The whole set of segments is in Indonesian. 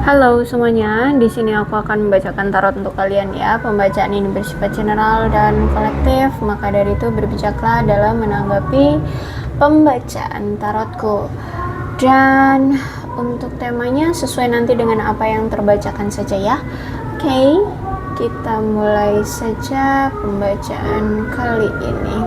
Halo semuanya, di sini aku akan membacakan tarot untuk kalian ya. Pembacaan ini bersifat general dan kolektif, maka dari itu berbijaklah dalam menanggapi pembacaan tarotku. Dan untuk temanya sesuai nanti dengan apa yang terbacakan saja ya. Oke, kita mulai saja pembacaan kali ini.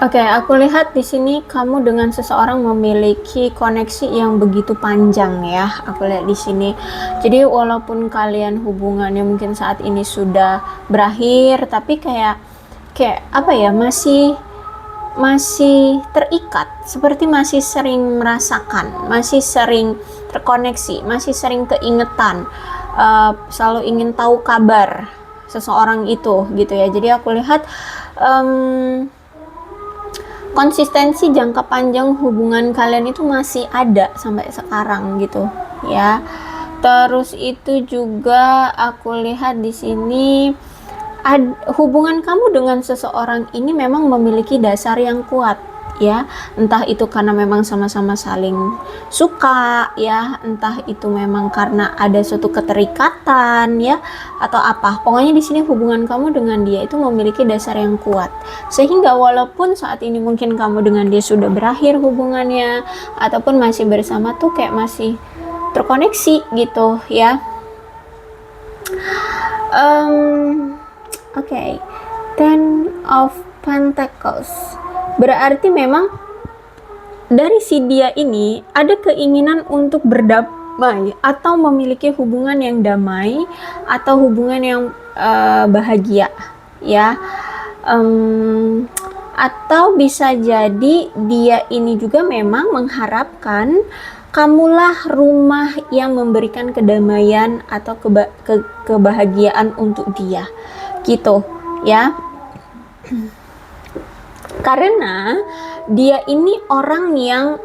Oke, aku lihat di sini kamu dengan seseorang memiliki koneksi yang begitu panjang ya. Aku lihat di sini. Jadi walaupun kalian hubungannya mungkin saat ini sudah berakhir, tapi kayak apa ya, masih terikat, seperti masih sering merasakan, masih sering terkoneksi, masih sering keingetan, selalu ingin tahu kabar seseorang itu gitu ya. Jadi aku lihat konsistensi jangka panjang hubungan kalian itu masih ada sampai sekarang gitu ya. Terus itu juga aku lihat di sini hubungan kamu dengan seseorang ini memang memiliki dasar yang kuat ya, entah itu karena memang sama-sama saling suka ya, entah itu memang karena ada suatu keterikatan ya, atau apa. Pokoknya di sini hubungan kamu dengan dia itu memiliki dasar yang kuat, sehingga walaupun saat ini mungkin kamu dengan dia sudah berakhir hubungannya ataupun masih bersama tuh kayak masih terkoneksi gitu ya. Oke, Ten of Pentacles berarti memang dari si dia ini ada keinginan untuk berdamai atau memiliki hubungan yang damai atau hubungan yang bahagia ya. Atau bisa jadi dia ini juga memang mengharapkan kamulah rumah yang memberikan kedamaian atau kebahagiaan untuk dia gitu ya. Karena dia ini orang yang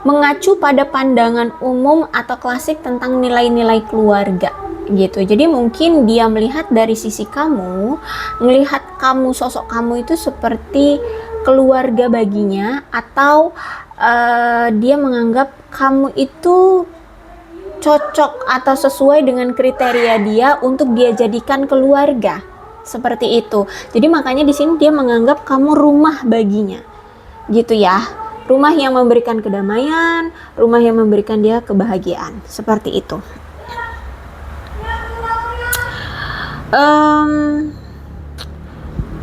mengacu pada pandangan umum atau klasik tentang nilai-nilai keluarga gitu. Jadi mungkin dia melihat dari sisi kamu, melihat kamu, sosok kamu itu seperti keluarga baginya, atau dia menganggap kamu itu cocok atau sesuai dengan kriteria dia untuk dia jadikan keluarga. Seperti itu. Jadi makanya di sini dia menganggap kamu rumah baginya. Gitu ya. Rumah yang memberikan kedamaian, rumah yang memberikan dia kebahagiaan. Seperti itu.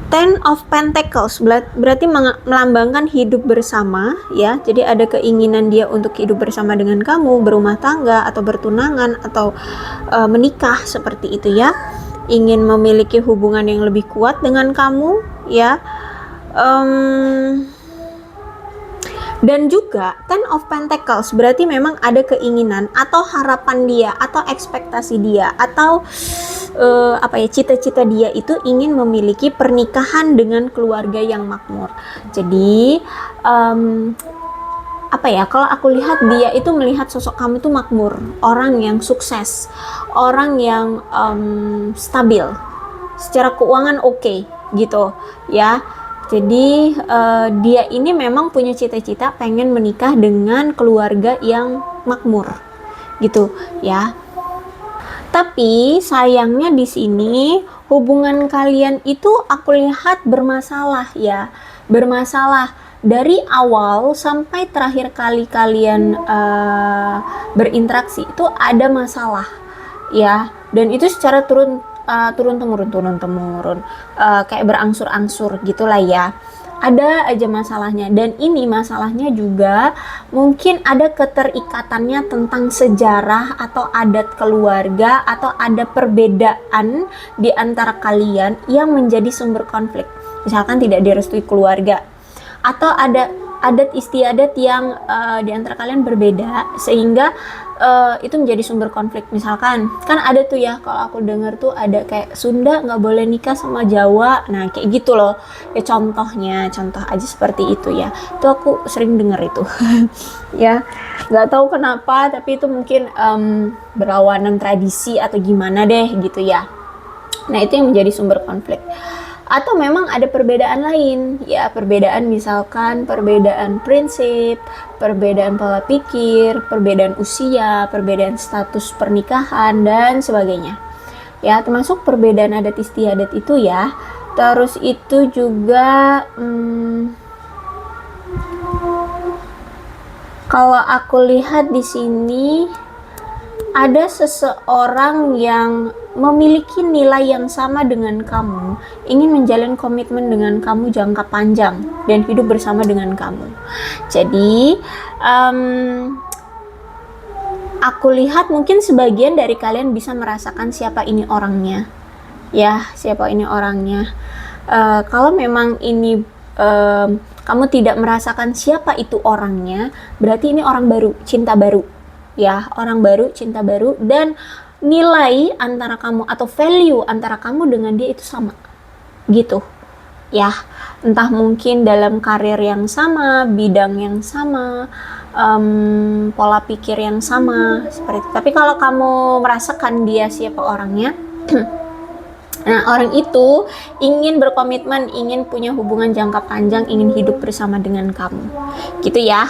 Ten of Pentacles berarti melambangkan hidup bersama ya. Jadi ada keinginan dia untuk hidup bersama dengan kamu, berumah tangga atau bertunangan atau menikah, seperti itu ya. Ingin memiliki hubungan yang lebih kuat dengan kamu ya. Dan juga Ten of Pentacles berarti memang ada keinginan atau harapan dia atau ekspektasi dia atau cita-cita dia itu ingin memiliki pernikahan dengan keluarga yang makmur. Jadi kalau aku lihat dia itu melihat sosok kamu itu makmur, orang yang sukses, orang yang stabil, secara keuangan oke, gitu ya. Jadi dia ini memang punya cita-cita pengen menikah dengan keluarga yang makmur, gitu ya. Tapi sayangnya di sini hubungan kalian itu aku lihat bermasalah ya, bermasalah dari awal sampai terakhir kali kalian berinteraksi itu ada masalah ya, dan itu secara turun temurun kayak berangsur-angsur gitulah ya, ada aja masalahnya. Dan ini masalahnya juga mungkin ada keterikatannya tentang sejarah atau adat keluarga, atau ada perbedaan di antara kalian yang menjadi sumber konflik. Misalkan tidak direstui keluarga, atau ada adat istiadat yang di antara kalian berbeda, sehingga itu menjadi sumber konflik. Misalkan kan ada tuh ya, kalau aku dengar tuh ada kayak Sunda nggak boleh nikah sama Jawa, nah kayak gitu loh ya, contoh aja seperti itu ya, itu aku sering dengar itu. Ya nggak tahu kenapa, tapi itu mungkin berlawanan tradisi atau gimana deh gitu ya. Nah itu yang menjadi sumber konflik. Atau memang ada perbedaan lain ya, perbedaan misalkan perbedaan prinsip, perbedaan pola pikir, perbedaan usia, perbedaan status pernikahan dan sebagainya ya, termasuk perbedaan adat istiadat itu ya. Terus itu juga kalau aku lihat di sini ada seseorang yang memiliki nilai yang sama dengan kamu, ingin menjalin komitmen dengan kamu jangka panjang dan hidup bersama dengan kamu. Jadi aku lihat mungkin sebagian dari kalian bisa merasakan siapa ini orangnya ya, siapa ini orangnya. Kalau memang ini kamu tidak merasakan siapa itu orangnya, berarti ini orang baru, cinta baru ya, orang baru, cinta baru, dan nilai antara kamu atau value antara kamu dengan dia itu sama gitu ya, entah mungkin dalam karir yang sama, bidang yang sama, pola pikir yang sama seperti itu. Tapi kalau kamu merasakan dia siapa orangnya, nah orang itu ingin berkomitmen, ingin punya hubungan jangka panjang, ingin hidup bersama dengan kamu gitu ya.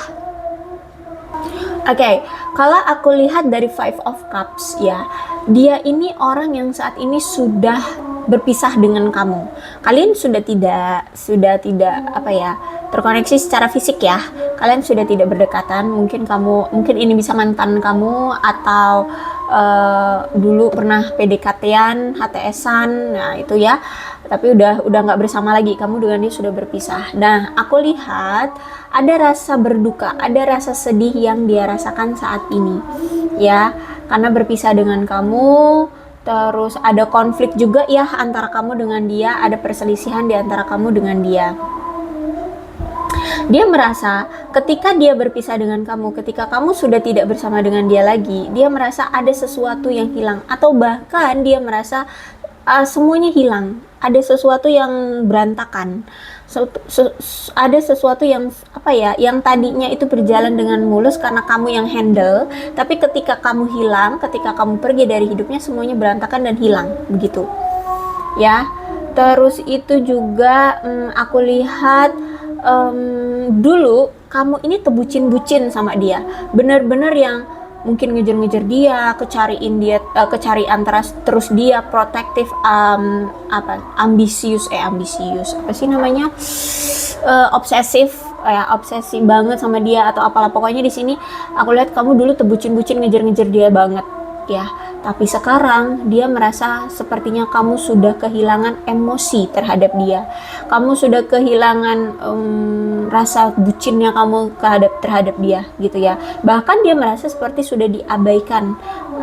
Oke, kalau aku lihat dari Five of Cups ya, dia ini orang yang saat ini sudah berpisah dengan kamu. Kalian sudah tidak apa ya, terkoneksi secara fisik ya. Kalian sudah tidak berdekatan. Mungkin ini bisa mantan kamu, atau dulu pernah PDKT-an, HTS-an, nah itu ya. Tapi udah nggak bersama lagi, kamu dengan dia sudah berpisah. Nah, aku lihat ada rasa berduka, ada rasa sedih yang dia rasakan saat ini ya, karena berpisah dengan kamu. Terus ada konflik juga ya antara kamu dengan dia, ada perselisihan di antara kamu dengan dia. Dia merasa ketika dia berpisah dengan kamu, ketika kamu sudah tidak bersama dengan dia lagi, dia merasa ada sesuatu yang hilang, atau bahkan dia merasa semuanya hilang, ada sesuatu yang berantakan, ada sesuatu yang apa ya, yang tadinya itu berjalan dengan mulus karena kamu yang handle, tapi ketika kamu hilang, ketika kamu pergi dari hidupnya, semuanya berantakan dan hilang begitu ya. Terus itu juga aku lihat dulu kamu ini tebucin-bucin sama dia, bener-bener yang mungkin ngejar-ngejar dia, kecarian terus dia, protektif, ambisius apa sih namanya, obsesif ya, obsesi banget sama dia atau apalah. Pokoknya di sini aku lihat kamu dulu tebucin-bucin ngejar-ngejar dia banget ya, tapi sekarang dia merasa sepertinya kamu sudah kehilangan emosi terhadap dia, kamu sudah kehilangan rasa bucinnya kamu terhadap dia gitu ya. Bahkan dia merasa seperti sudah diabaikan,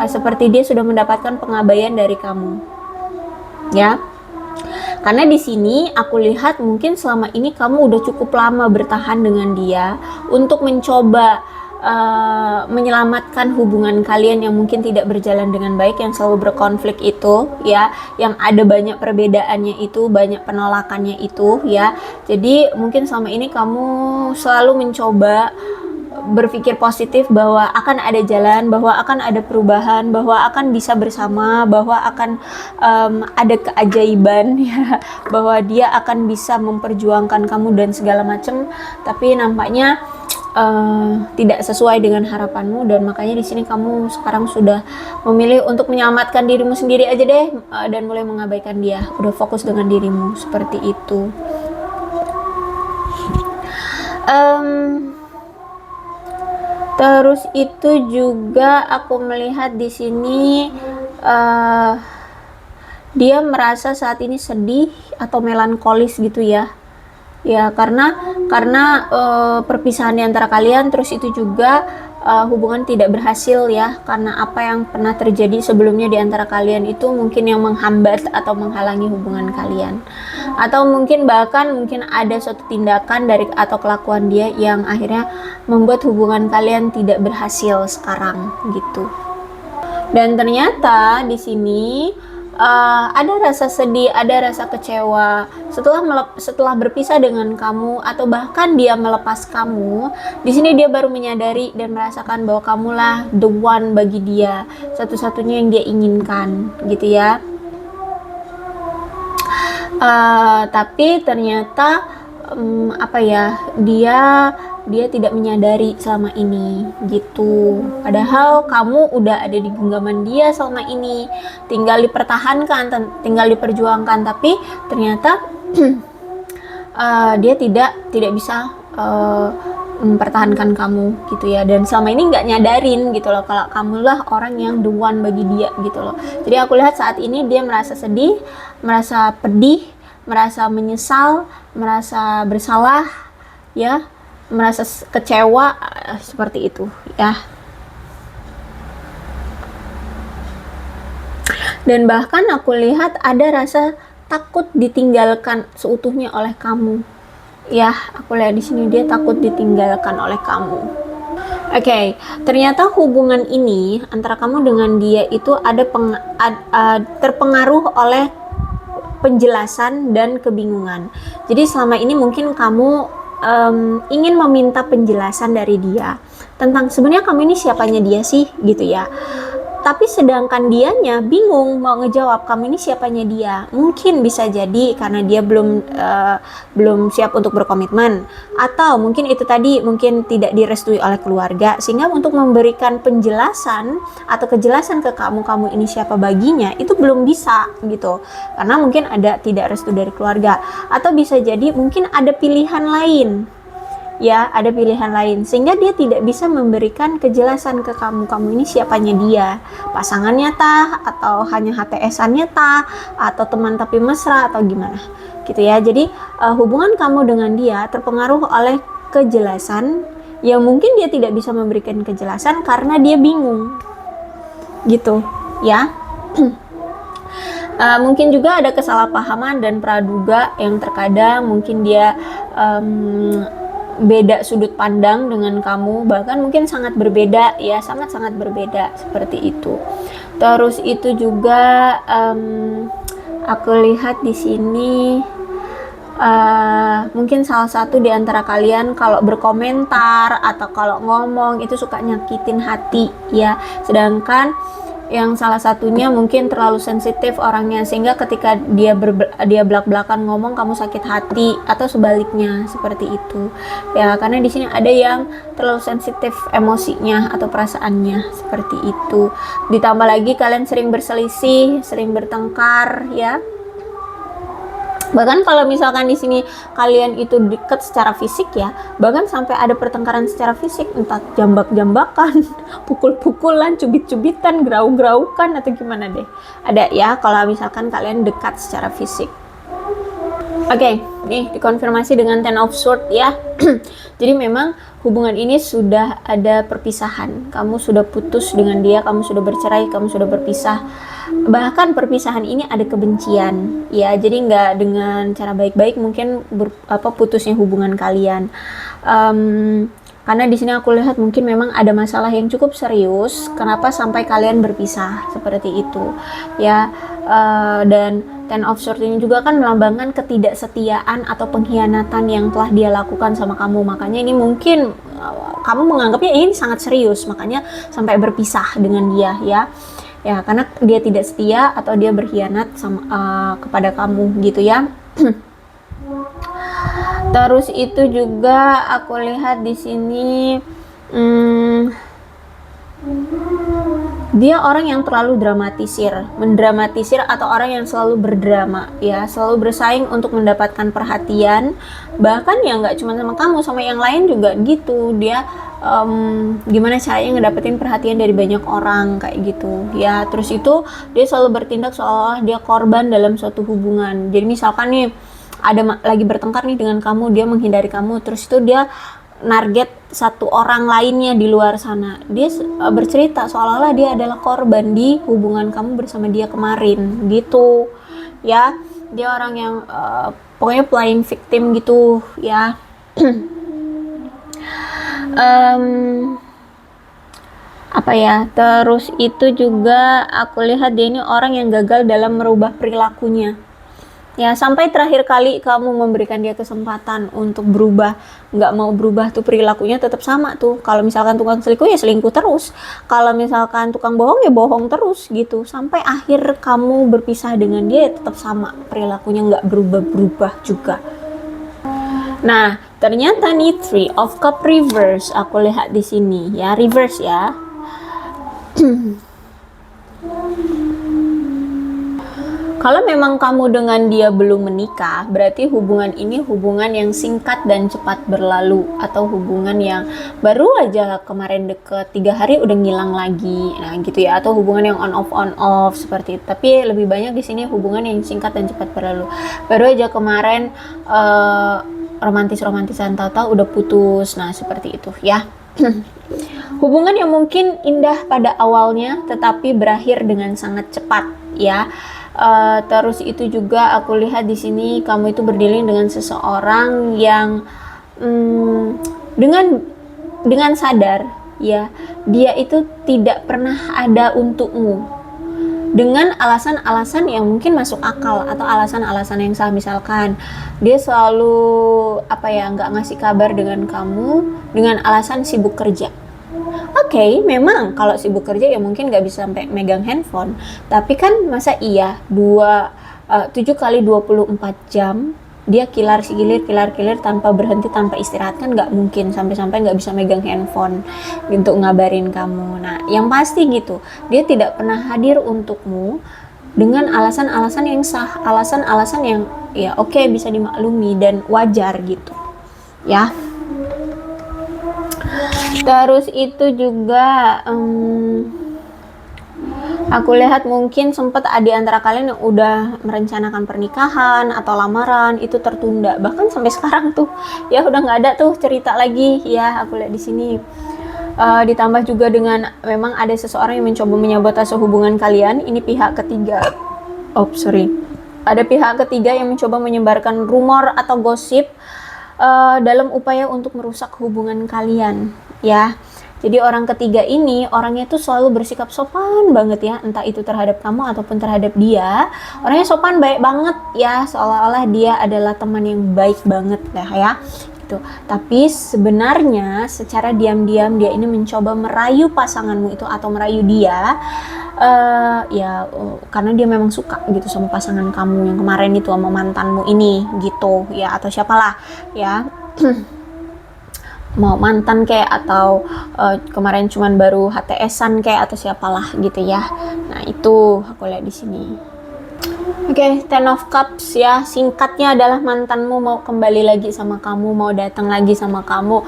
seperti dia sudah mendapatkan pengabaian dari kamu ya. Karena di sini aku lihat mungkin selama ini kamu udah cukup lama bertahan dengan dia untuk mencoba menyelamatkan hubungan kalian yang mungkin tidak berjalan dengan baik, yang selalu berkonflik itu ya, yang ada banyak perbedaannya itu, banyak penolakannya itu ya. Jadi mungkin selama ini kamu selalu mencoba berpikir positif bahwa akan ada jalan, bahwa akan ada perubahan, bahwa akan bisa bersama, bahwa akan ada keajaiban ya, bahwa dia akan bisa memperjuangkan kamu dan segala macam. Tapi nampaknya tidak sesuai dengan harapanmu, dan makanya di sini kamu sekarang sudah memilih untuk menyelamatkan dirimu sendiri aja deh, dan mulai mengabaikan dia, udah fokus dengan dirimu seperti itu. Em, Terus itu juga aku melihat di sini dia merasa saat ini sedih atau melankolis gitu ya. Ya, karena perpisahan di antara kalian, terus itu juga hubungan tidak berhasil ya, karena apa yang pernah terjadi sebelumnya di antara kalian itu mungkin yang menghambat atau menghalangi hubungan kalian. Atau mungkin ada suatu tindakan dari atau kelakuan dia yang akhirnya membuat hubungan kalian tidak berhasil sekarang gitu. Dan ternyata di sini ada rasa sedih, ada rasa kecewa setelah berpisah dengan kamu, atau bahkan dia melepas kamu. Di sini dia baru menyadari dan merasakan bahwa kamulah the one bagi dia, satu-satunya yang dia inginkan, gitu ya. Tapi ternyata dia tidak menyadari selama ini gitu. Padahal kamu udah ada di genggaman dia selama ini, tinggal dipertahankan, tinggal diperjuangkan, tapi ternyata dia tidak bisa mempertahankan kamu gitu ya. Dan selama ini nggak nyadarin gitu loh kalau kamulah orang yang the one bagi dia gitu loh. Jadi aku lihat saat ini dia merasa sedih, merasa pedih, merasa menyesal, merasa bersalah ya, merasa kecewa, seperti itu ya. Dan bahkan aku lihat ada rasa takut ditinggalkan seutuhnya oleh kamu ya. Aku lihat di sini dia takut ditinggalkan oleh kamu. Oke, ternyata hubungan ini antara kamu dengan dia itu ada terpengaruh oleh penjelasan dan kebingungan. Jadi selama ini mungkin kamu ingin meminta penjelasan dari dia tentang sebenarnya kamu ini siapanya dia sih gitu ya. Tapi sedangkan dianya bingung mau ngejawab kamu ini siapanya dia. Mungkin bisa jadi karena dia belum siap untuk berkomitmen, atau mungkin itu tadi mungkin tidak direstui oleh keluarga, sehingga untuk memberikan penjelasan atau kejelasan ke kamu ini siapa baginya itu belum bisa gitu. Karena mungkin ada tidak restu dari keluarga, atau bisa jadi mungkin ada pilihan lain. Ya, ada pilihan lain sehingga dia tidak bisa memberikan kejelasan ke kamu ini siapanya dia, pasangannya tah, atau hanya HTS-annya tah, atau teman tapi mesra, atau gimana gitu ya. Jadi hubungan kamu dengan dia terpengaruh oleh kejelasan yang mungkin dia tidak bisa memberikan kejelasan karena dia bingung gitu ya. Mungkin juga ada kesalahpahaman dan praduga yang terkadang mungkin dia beda sudut pandang dengan kamu, bahkan mungkin sangat berbeda ya, sangat-sangat berbeda seperti itu. Terus itu juga aku lihat di sini mungkin salah satu di antara kalian kalau berkomentar atau kalau ngomong itu suka nyakitin hati ya, sedangkan yang salah satunya mungkin terlalu sensitif orangnya, sehingga ketika dia belak-belakan ngomong kamu sakit hati, atau sebaliknya seperti itu ya. Karena di sini ada yang terlalu sensitif emosinya atau perasaannya seperti itu. Ditambah lagi kalian sering berselisih, sering bertengkar ya. Bahkan kalau misalkan di sini kalian itu dekat secara fisik ya, bahkan sampai ada pertengkaran secara fisik, entah jambak-jambakan, pukul-pukulan, cubit-cubitan, gerau-geraukan, atau gimana deh. Ada ya kalau misalkan kalian dekat secara fisik. Oke, nih dikonfirmasi dengan Ten of Swords ya. Jadi memang hubungan ini sudah ada perpisahan. Kamu sudah putus dengan dia, kamu sudah bercerai, kamu sudah berpisah. Bahkan perpisahan ini ada kebencian ya. Jadi nggak dengan cara baik-baik mungkin putusnya hubungan kalian. Karena di sini aku lihat mungkin memang ada masalah yang cukup serius. Kenapa sampai kalian berpisah seperti itu ya. Dan Ten of Swords ini juga kan melambangkan ketidaksetiaan atau pengkhianatan yang telah dia lakukan sama kamu. Makanya ini mungkin kamu menganggapnya ini sangat serius, makanya sampai berpisah dengan dia ya. Ya, karena dia tidak setia atau dia berkhianat kepada kamu gitu ya. Terus itu juga aku lihat di sini Dia orang yang terlalu mendramatisir atau orang yang selalu berdrama, ya, selalu bersaing untuk mendapatkan perhatian. Bahkan ya nggak cuma sama kamu, sama yang lain juga gitu. Dia gimana caranya ngedapetin perhatian dari banyak orang kayak gitu, ya. Terus itu dia selalu bertindak seolah dia korban dalam suatu hubungan. Jadi misalkan nih ada lagi bertengkar nih dengan kamu, dia menghindari kamu, terus itu dia target satu orang lainnya di luar sana. Dia bercerita seolah-olah dia adalah korban di hubungan kamu bersama dia kemarin gitu, ya. Dia orang yang pokoknya playing victim gitu, ya. Apa ya, terus itu juga aku lihat dia ini orang yang gagal dalam merubah perilakunya, ya. Sampai terakhir kali kamu memberikan dia kesempatan untuk berubah, nggak mau berubah tuh perilakunya tetap sama tuh. Kalau misalkan tukang selingkuh ya selingkuh terus, kalau misalkan tukang bohong ya bohong terus gitu, sampai akhir kamu berpisah dengan dia ya tetap sama perilakunya, nggak berubah-berubah juga. Nah, ternyata nih Three of Cup reverse aku lihat di sini, ya, reverse ya. Kalau memang kamu dengan dia belum menikah, berarti hubungan ini hubungan yang singkat dan cepat berlalu, atau hubungan yang baru aja kemarin deket 3 hari udah ngilang lagi, nah gitu ya. Atau hubungan yang on off seperti itu. Tapi lebih banyak di sini hubungan yang singkat dan cepat berlalu. Baru aja kemarin romantisan, tahu-tahu udah putus, nah seperti itu ya. Hubungan yang mungkin indah pada awalnya tetapi berakhir dengan sangat cepat, ya. Terus itu juga aku lihat di sini kamu itu berdealing dengan seseorang yang dengan sadar, ya, dia itu tidak pernah ada untukmu, dengan alasan-alasan yang mungkin masuk akal atau alasan-alasan yang sah. Misalkan dia selalu nggak ngasih kabar dengan kamu dengan alasan sibuk kerja. Oke, memang kalau sibuk kerja ya mungkin nggak bisa sampai megang handphone, tapi kan masa iya 7 kali 24 jam dia kilar tanpa berhenti, tanpa istirahat, kan nggak mungkin sampai-sampai nggak bisa megang handphone untuk ngabarin kamu. Nah, yang pasti gitu, dia tidak pernah hadir untukmu dengan alasan-alasan yang sah, alasan-alasan yang ya oke, bisa dimaklumi dan wajar gitu, ya. Terus itu juga aku lihat mungkin sempat ada di antara kalian yang udah merencanakan pernikahan atau lamaran itu tertunda, bahkan sampai sekarang tuh ya udah nggak ada tuh cerita lagi, ya. Aku lihat di sini ditambah juga dengan memang ada seseorang yang mencoba menyabotase hubungan kalian. Ini pihak ketiga. Ada pihak ketiga yang mencoba menyebarkan rumor atau gosip dalam upaya untuk merusak hubungan kalian, ya. Jadi orang ketiga ini orangnya tuh selalu bersikap sopan banget, ya, entah itu terhadap kamu ataupun terhadap dia. Orangnya sopan, baik banget, ya, seolah-olah dia adalah teman yang baik banget lah, ya. Gitu. Tapi sebenarnya secara diam-diam dia ini mencoba merayu pasanganmu itu atau merayu dia, karena dia memang suka gitu sama pasangan kamu yang kemarin itu, sama mantanmu ini gitu, ya, atau siapalah, ya. Mau mantan kayak atau kemarin cuman baru HTS-an kayak atau siapalah gitu, ya. Nah, itu aku lihat di sini. Oke, Ten of Cups, ya. Singkatnya adalah mantanmu mau kembali lagi sama kamu, mau datang lagi sama kamu,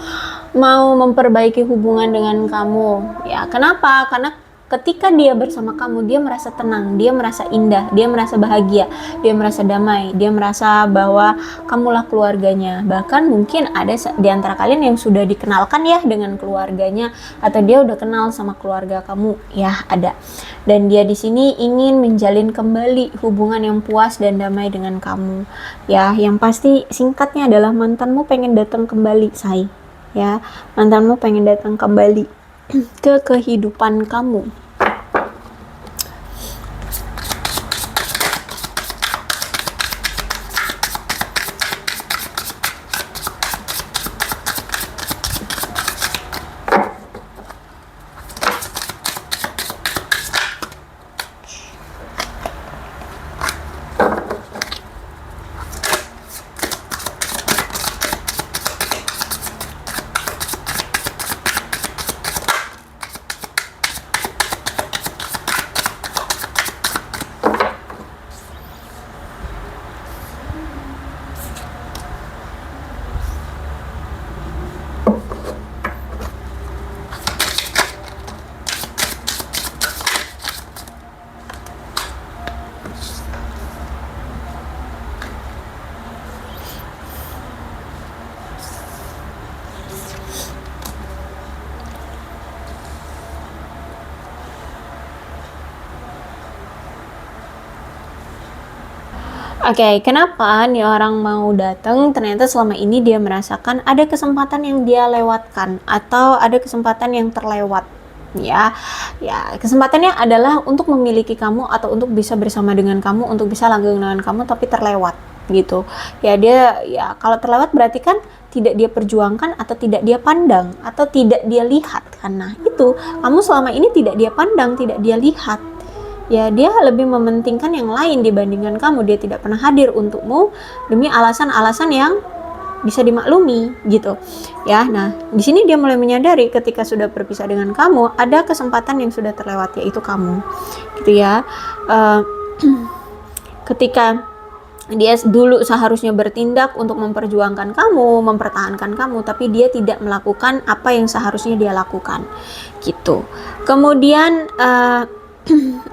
mau memperbaiki hubungan dengan kamu, ya. Kenapa? Karena ketika dia bersama kamu, dia merasa tenang, dia merasa indah, dia merasa bahagia, dia merasa damai, dia merasa bahwa kamulah keluarganya. Bahkan mungkin ada di antara kalian yang sudah dikenalkan, ya, dengan keluarganya, atau dia udah kenal sama keluarga kamu, ya, ada. Dan dia di sini ingin menjalin kembali hubungan yang puas dan damai dengan kamu, ya. Yang pasti singkatnya adalah mantanmu pengen datang kembali, say, ya. Mantanmu pengen datang kembali ke kehidupan kamu. Oke, kenapa nih orang mau datang? Ternyata selama ini dia merasakan ada kesempatan yang dia lewatkan atau ada kesempatan yang terlewat. Ya, ya kesempatannya adalah untuk memiliki kamu atau untuk bisa bersama dengan kamu, untuk bisa langgeng dengan kamu, tapi terlewat gitu. Ya dia, ya kalau terlewat berarti kan tidak dia perjuangkan atau tidak dia pandang atau tidak dia lihat. Karena itu kamu selama ini tidak dia pandang, tidak dia lihat. Ya dia lebih mementingkan yang lain dibandingkan kamu. Dia tidak pernah hadir untukmu demi alasan-alasan yang bisa dimaklumi gitu ya. Nah di sini dia mulai menyadari ketika sudah berpisah dengan kamu ada kesempatan yang sudah terlewat, yaitu kamu gitu ya. Ketika dia dulu seharusnya bertindak untuk memperjuangkan kamu, mempertahankan kamu, tapi dia tidak melakukan apa yang seharusnya dia lakukan gitu. Kemudian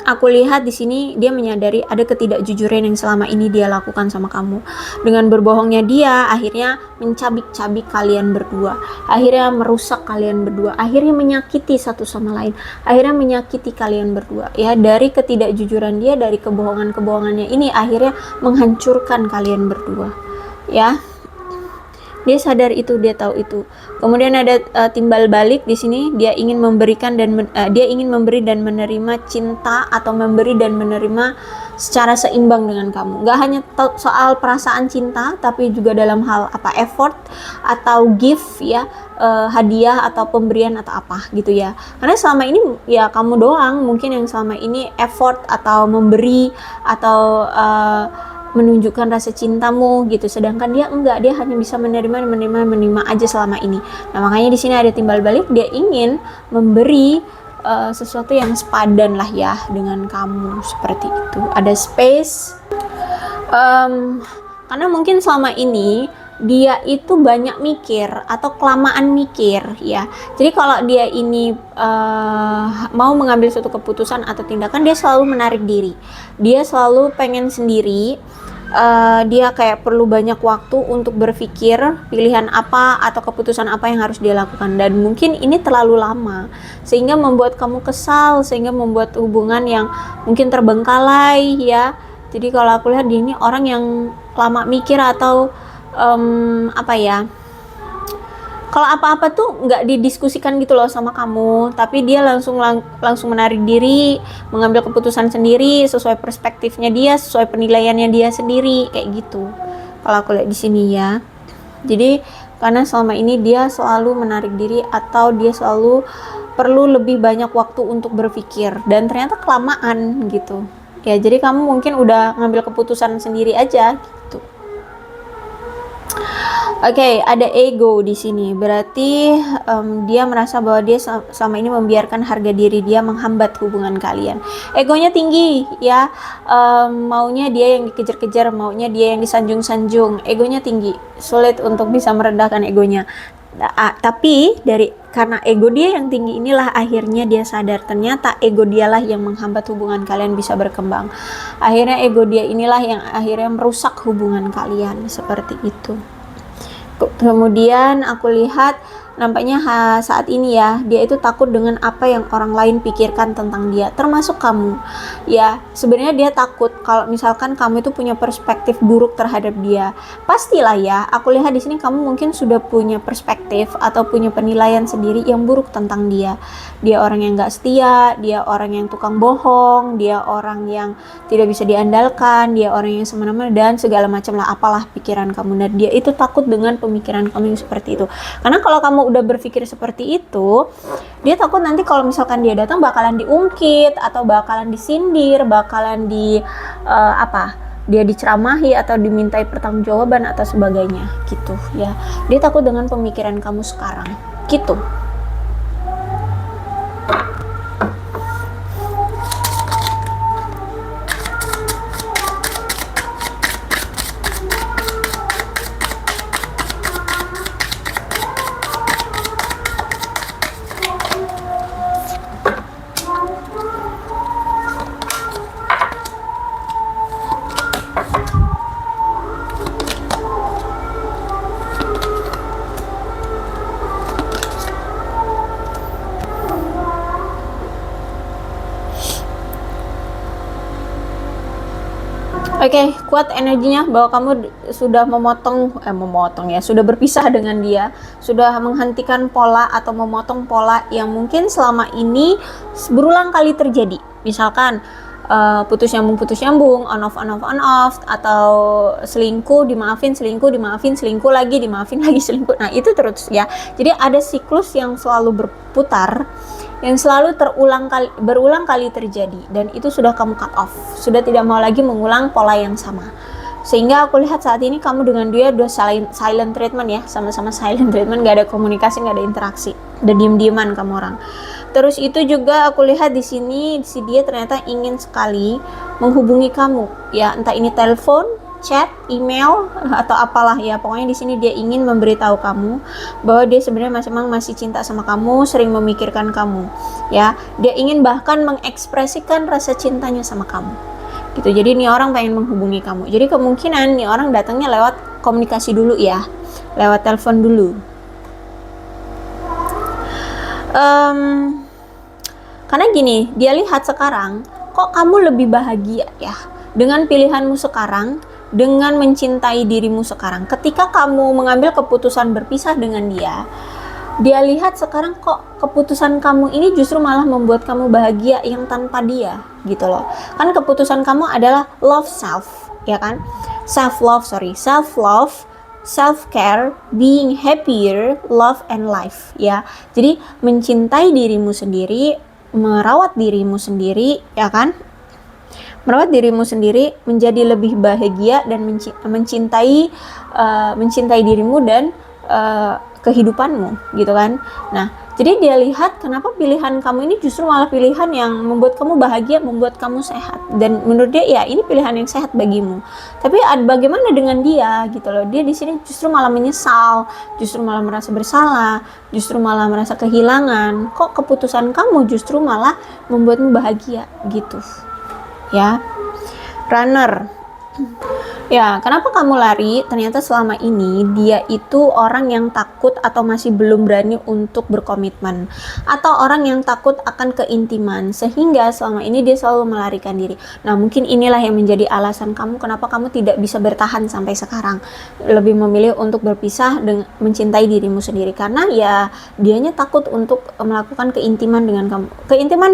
aku lihat di sini dia menyadari ada ketidakjujuran yang selama ini dia lakukan sama kamu. Dengan berbohongnya dia akhirnya mencabik-cabik kalian berdua, akhirnya merusak kalian berdua, akhirnya menyakiti satu sama lain, akhirnya menyakiti kalian berdua ya. Dari ketidakjujuran dia, dari kebohongan-kebohongannya ini akhirnya menghancurkan kalian berdua ya. Dia sadar itu, dia tahu itu. Kemudian ada timbal balik di sini, dia ingin memberikan dan dia ingin memberi dan menerima cinta atau memberi dan menerima secara seimbang dengan kamu. Nggak hanya soal perasaan cinta, tapi juga dalam hal apa effort atau gift ya, hadiah atau pemberian atau apa gitu ya. Karena selama ini ya kamu doang mungkin yang selama ini effort atau memberi atau menunjukkan rasa cintamu gitu, sedangkan dia enggak, dia hanya bisa menerima aja selama ini. Nah makanya di sini ada timbal balik, dia ingin memberi sesuatu yang sepadan lah ya dengan kamu, seperti itu. Ada space karena mungkin selama ini dia itu banyak mikir atau kelamaan mikir ya. Jadi kalau dia ini mau mengambil suatu keputusan atau tindakan, dia selalu menarik diri, dia selalu pengen sendiri. Dia kayak perlu banyak waktu untuk berpikir pilihan apa atau keputusan apa yang harus dia lakukan, dan mungkin ini terlalu lama sehingga membuat kamu kesal, sehingga membuat hubungan yang mungkin terbengkalai ya. Jadi kalau aku lihat dia ini orang yang lama mikir atau apa ya, kalau apa-apa tuh nggak didiskusikan gitu loh sama kamu, tapi dia langsung menarik diri, mengambil keputusan sendiri sesuai perspektifnya dia, sesuai penilaiannya dia sendiri, kayak gitu. Kalau aku lihat di sini ya. Jadi karena selama ini dia selalu menarik diri atau dia selalu perlu lebih banyak waktu untuk berpikir, dan ternyata kelamaan gitu. Ya, jadi kamu mungkin udah ngambil keputusan sendiri aja gitu. Oke, ada ego di sini. Berarti dia merasa bahwa dia selama ini membiarkan harga diri dia menghambat hubungan kalian. Egonya tinggi ya. Maunya dia yang dikejar-kejar, maunya dia yang disanjung-sanjung. Egonya tinggi. Sulit untuk bisa meredahkan egonya. Tapi karena ego dia yang tinggi inilah akhirnya dia sadar ternyata ego dialah yang menghambat hubungan kalian bisa berkembang. Akhirnya ego dia inilah yang akhirnya merusak hubungan kalian, seperti itu. Kemudian aku lihat nampaknya saat ini ya, dia itu takut dengan apa yang orang lain pikirkan tentang dia, termasuk kamu. Ya, sebenarnya dia takut kalau misalkan kamu itu punya perspektif buruk terhadap dia. Pastilah ya, aku lihat di sini kamu mungkin sudah punya perspektif atau punya penilaian sendiri yang buruk tentang dia. Dia orang yang gak setia, dia orang yang tukang bohong, dia orang yang tidak bisa diandalkan, dia orang yang semena-mena dan segala macam lah, apalah pikiran kamu. Nah, dia itu takut dengan pemikiran kamu yang seperti itu. Karena kalau kamu udah berpikir seperti itu, dia takut nanti kalau misalkan dia datang bakalan diungkit atau bakalan disindir, bakalan dia diceramahi atau dimintai pertanggungjawaban atau sebagainya gitu ya. Dia takut dengan pemikiran kamu sekarang gitu. Oke, kuat energinya bahwa kamu sudah memotong ya, sudah berpisah dengan dia, sudah menghentikan pola atau memotong pola yang mungkin selama ini berulang kali terjadi. Misalkan putus nyambung, on off, atau selingkuh dimaafin, selingkuh lagi, dimaafin lagi, selingkuh. Nah, itu terus ya. Jadi ada siklus yang selalu berputar, yang selalu berulang kali terjadi, dan itu sudah kamu cut off, sudah tidak mau lagi mengulang pola yang sama. Sehingga aku lihat saat ini kamu dengan dia udah silent treatment ya, sama-sama silent treatment, gak ada komunikasi, gak ada interaksi, udah diem-dieman kamu orang. Terus itu juga aku lihat di sini si dia ternyata ingin sekali menghubungi kamu ya, entah ini telepon, chat, email, atau apalah ya. Pokoknya di sini dia ingin memberitahu kamu bahwa dia sebenarnya masih cinta sama kamu, sering memikirkan kamu ya. Dia ingin bahkan mengekspresikan rasa cintanya sama kamu gitu. Jadi ini orang pengen menghubungi kamu. Jadi kemungkinan nih orang datangnya lewat komunikasi dulu ya, lewat telepon dulu. Karena gini, dia lihat sekarang kok kamu lebih bahagia ya dengan pilihanmu sekarang, dengan mencintai dirimu sekarang. Ketika kamu mengambil keputusan berpisah dengan dia lihat sekarang kok keputusan kamu ini justru malah membuat kamu bahagia yang tanpa dia gitu loh. Kan keputusan kamu adalah love self, ya kan? Self love, self care, being happier, love and life ya. Jadi mencintai dirimu sendiri, merawat dirimu sendiri, ya kan? Merawat dirimu sendiri menjadi lebih bahagia dan mencintai dirimu dan kehidupanmu gitu kan. Nah, jadi dia lihat kenapa pilihan kamu ini justru malah pilihan yang membuat kamu bahagia, membuat kamu sehat, dan menurut dia ya ini pilihan yang sehat bagimu. Tapi bagaimana dengan dia gitu loh, dia di sini justru malah menyesal, justru malah merasa bersalah, justru malah merasa kehilangan. Kok keputusan kamu justru malah membuatmu bahagia gitu ya. Runner ya, kenapa kamu lari? Ternyata selama ini dia itu orang yang takut atau masih belum berani untuk berkomitmen, atau orang yang takut akan keintiman, sehingga selama ini dia selalu melarikan diri. Nah, mungkin inilah yang menjadi alasan kamu kenapa kamu tidak bisa bertahan sampai sekarang, lebih memilih untuk berpisah dengan mencintai dirimu sendiri, karena ya dianya takut untuk melakukan keintiman dengan kamu. Keintiman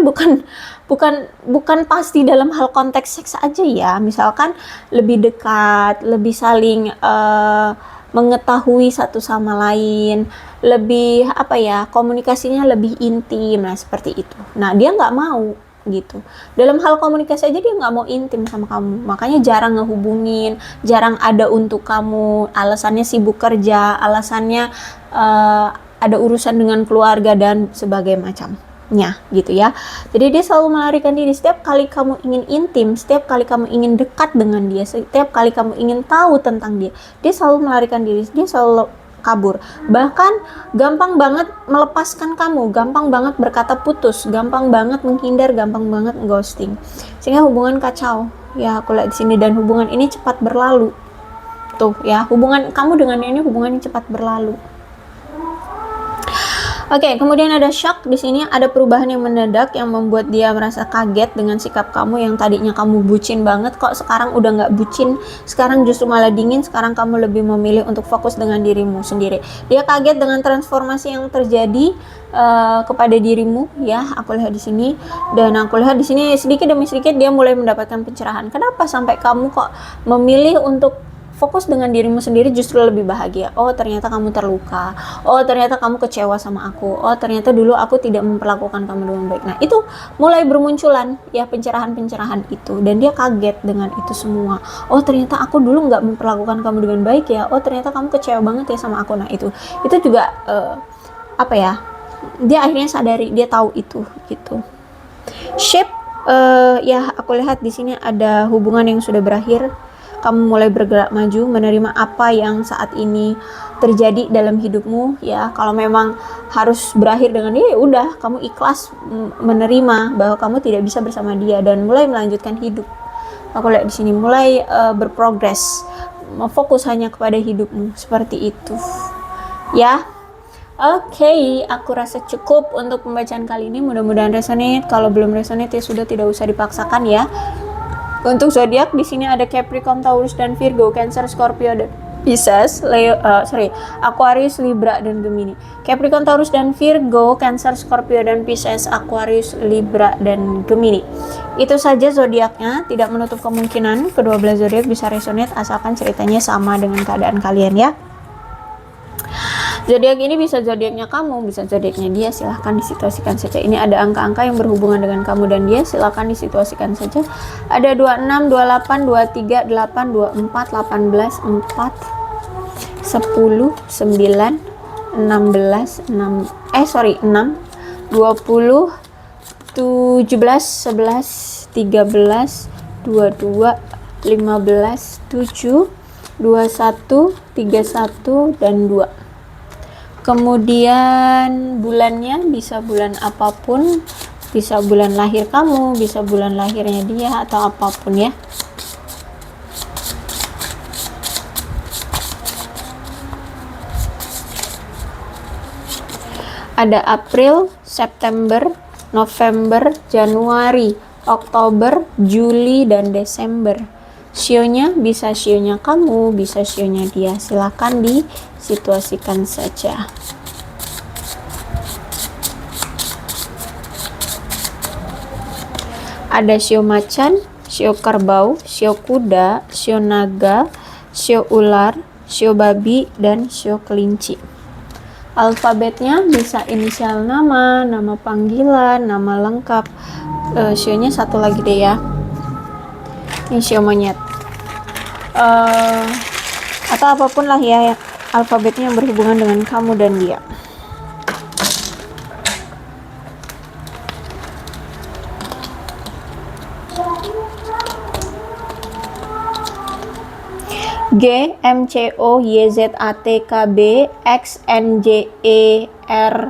bukan pasti dalam hal konteks seks aja ya, misalkan lebih dekat, lebih saling mengetahui satu sama lain, lebih komunikasinya lebih intim, nah seperti itu. Nah dia nggak mau gitu, dalam hal komunikasi aja dia nggak mau intim sama kamu, makanya jarang ngehubungin, jarang ada untuk kamu, alasannya sibuk kerja, alasannya ada urusan dengan keluarga dan sebagainya macam gitu ya. Jadi dia selalu melarikan diri. Setiap kali kamu ingin intim, setiap kali kamu ingin dekat dengan dia, setiap kali kamu ingin tahu tentang dia selalu melarikan diri, dia selalu kabur, bahkan gampang banget melepaskan kamu, gampang banget berkata putus, gampang banget menghindar, gampang banget ghosting, sehingga hubungan kacau ya. Aku lihat di sini, dan hubungan ini cepat berlalu tuh ya, hubungan kamu dengan dia ini hubungannya cepat berlalu. Oke, kemudian ada shock di sini, ada perubahan yang mendadak yang membuat dia merasa kaget dengan sikap kamu yang tadinya kamu bucin banget, kok sekarang udah nggak bucin, sekarang justru malah dingin, sekarang kamu lebih memilih untuk fokus dengan dirimu sendiri. Dia kaget dengan transformasi yang terjadi kepada dirimu ya, aku lihat di sini, dan aku lihat di sini sedikit demi sedikit dia mulai mendapatkan pencerahan. Kenapa sampai kamu kok memilih untuk fokus dengan dirimu sendiri justru lebih bahagia? Oh, ternyata kamu terluka. Oh, ternyata kamu kecewa sama aku. Oh, ternyata dulu aku tidak memperlakukan kamu dengan baik. Nah, itu mulai bermunculan ya pencerahan-pencerahan itu, dan dia kaget dengan itu semua. Oh, ternyata aku dulu nggak memperlakukan kamu dengan baik ya. Oh, ternyata kamu kecewa banget ya sama aku. Nah, itu juga dia akhirnya sadari, dia tahu itu gitu. Shape ya, aku lihat di sini ada hubungan yang sudah berakhir. Kamu mulai bergerak maju, menerima apa yang saat ini terjadi dalam hidupmu ya. Kalau memang harus berakhir dengan dia, ya udah, kamu ikhlas menerima bahwa kamu tidak bisa bersama dia dan mulai melanjutkan hidup. Aku lihat di sini mulai berprogres, fokus hanya kepada hidupmu, seperti itu ya. Oke, aku rasa cukup untuk pembacaan kali ini. Mudah-mudahan resonate. Kalau belum resonate ya sudah, tidak usah dipaksakan ya. Untuk zodiak di sini ada Capricorn, Taurus dan Virgo, Cancer, Scorpio dan Pisces, Aquarius, Libra dan Gemini. Capricorn, Taurus dan Virgo, Cancer, Scorpio dan Pisces, Aquarius, Libra dan Gemini. Itu saja zodiaknya, tidak menutup kemungkinan kedua belah zodiak bisa resonate asalkan ceritanya sama dengan keadaan kalian ya. Zodiak ini bisa zodiaknya kamu, bisa zodiaknya dia, silahkan disituasikan saja. Ini ada angka-angka yang berhubungan dengan kamu dan dia, silahkan disituasikan saja. Ada 26, 28, 23, 8, 24, 18, 4, 10, 9, 16, 6, 20, 17, 11, 13, 22, 15, 7, 21, 31, dan 2. Kemudian bulannya bisa bulan apapun, bisa bulan lahir kamu, bisa bulan lahirnya dia, atau apapun ya. Ada April, September, November, Januari, Oktober, Juli, dan Desember. Sionya bisa sionya kamu, bisa sionya dia. Silakan disituasikan saja. Ada sio macan, sio kerbau, sio kuda, sio naga, sio ular, sio babi, dan sio kelinci. Alfabetnya bisa inisial nama, nama panggilan, nama lengkap. Sionya satu lagi deh ya. Ini sio monyet. Atau apapun lah ya alfabetnya yang berhubungan dengan kamu dan dia. G, M, C, O, Y, Z, A, T, K, B, X, N, J, E, R,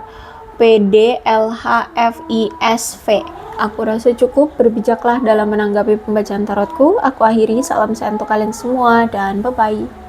P, D, L, H, F, I, S, V. Aku rasa cukup, berbijaklah dalam menanggapi pembacaan tarotku. Aku akhiri, salam sehat untuk kalian semua dan bye-bye.